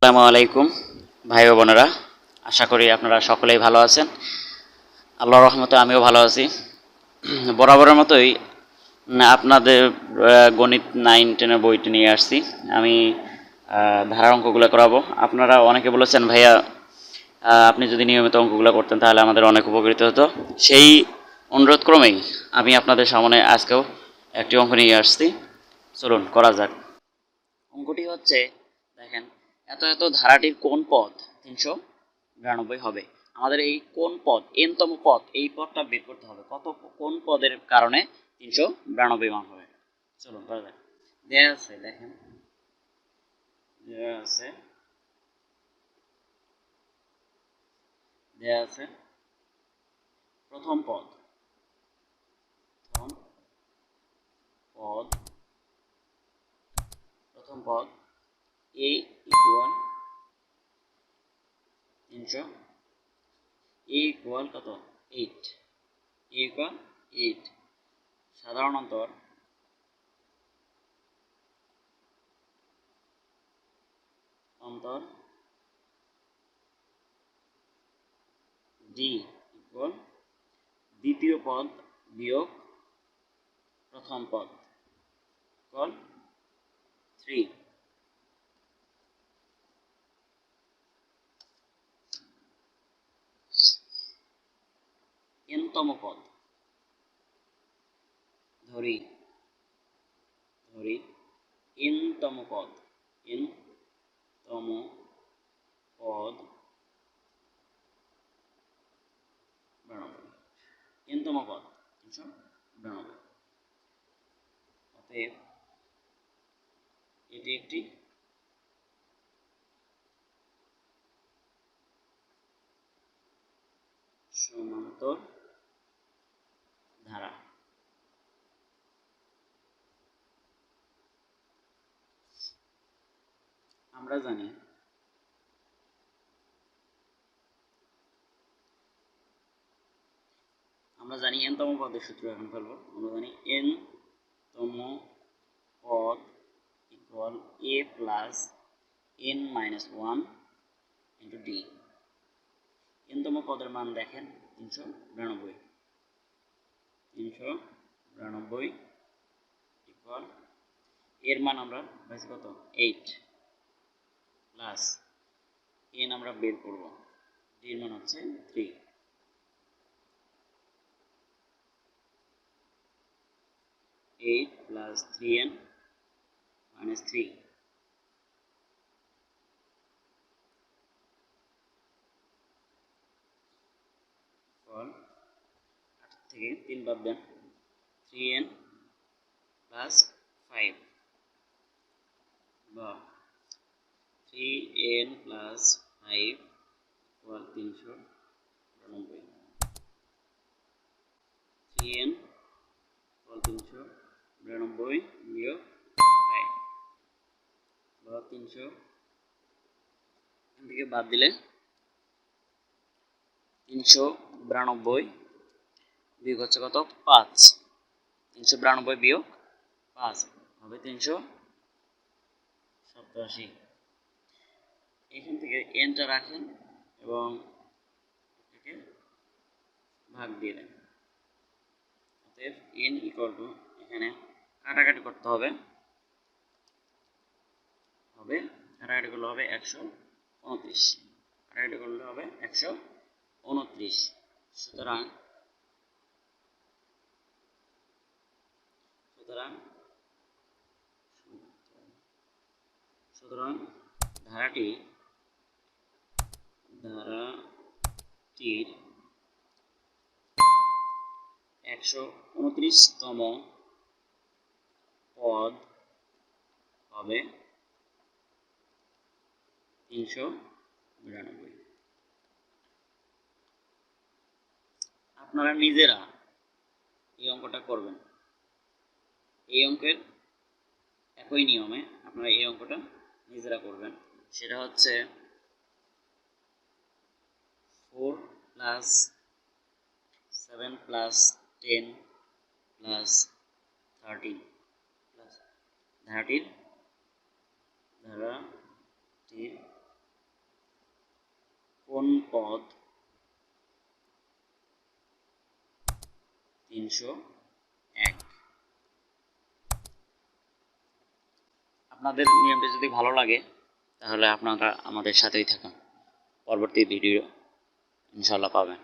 আসসালামু আলাইকুম ভাই ও বোনেরা, আশা করি আপনারা সকলেই ভালো আছেন। আল্লাহর রহমতে আমিও ভালো আছি। বরাবরের মতোই আপনাদের গণিত 9-10 বইটি নিয়ে আসছি। আমি ধারার অঙ্কগুলো করাবো। আপনারা অনেকে বলেছেন ভাইয়া আপনি যদি নিয়মিত অঙ্কগুলো করতেন তাহলে আমাদের অনেক উপকৃত হতো। সেই অনুরোধ ক্রমেই আমি আপনাদের সামনে আজকেও একটি অঙ্ক নিয়ে আসছি। চলুন করা যাক। অঙ্কটি হচ্ছে, দেখেন, এত ধারাটির কোন পদ 392 হবে। আমাদের এই কোন পদ, এনতম পদ, এই পদটা বের করতে হবে। কোন পদের কারণে 392 মান হবে। চলুন করা যাক। দেয়া আছে, দেখেন দেয়া আছে প্রথম পদ a ইকুয়াল 300, a ইকুয়াল কত 8, a ইকুয়াল 8। সাধারণ অন্তর d ইকুয়াল দ্বিতীয় পদ বিয়োগ প্রথম পদ ইকুয়াল 3। এনতম পদ ধরি এনতম পদ 92। এনতম পদ 392। অতএব এটি একটি সমান্তর ধারা। আমরা জানি এনতম পদের সূত্র এখন ফেলবো। আমরা জানি এনতম পদ equal a plus n minus 1 into d। এনতম পদের মান দেখেন 392 ইকুয়াল, এর মান আমরা পাইছি কত 8 প্লাস n আমরা বের করব, d এর মান হচ্ছে 3। 8 প্লাস 3n মাইনাস 3 ইকুয়াল, 8 থেকে 3 বাদ দেন, 3n প্লাস 5 বা 3n plus 5 equal 392। 3n equal 392 বিয়োগ 5 বা 300, এখান থেকে বাদ দিলে 392 বিয়োগ হচ্ছে কত 5। 392 বিয়োগ 5 হবে 387। এখান থেকে nটা রাখেন এবং এটাকে ভাগ দিয়ে দেন। অতএব n ইকুয়াল টু, এখানে কাটাকাটি করতে হবে, কাটাকাটি করলে হবে 129, কাটাকাটি করলে হবে 129। সুতরাং ধারাটির 129তম পদ হবে 392। আপনারা নিজেরা এই অঙ্কটা করবেন। এই অঙ্কের একই নিয়মে আপনারা এই অঙ্কটা নিজেরা করবেন। সেটা হচ্ছে 4 প্লাস 7 প্লাস 10 প্লাস 13 প্লাস ধারাটির পদ 301। আপনাদের নিয়মটি যদি ভালো লাগে তাহলে আপনারা আমাদের সাথেই থাকুন, পরবর্তী ভিডিও ইনশাআল্লাহ পাবেন।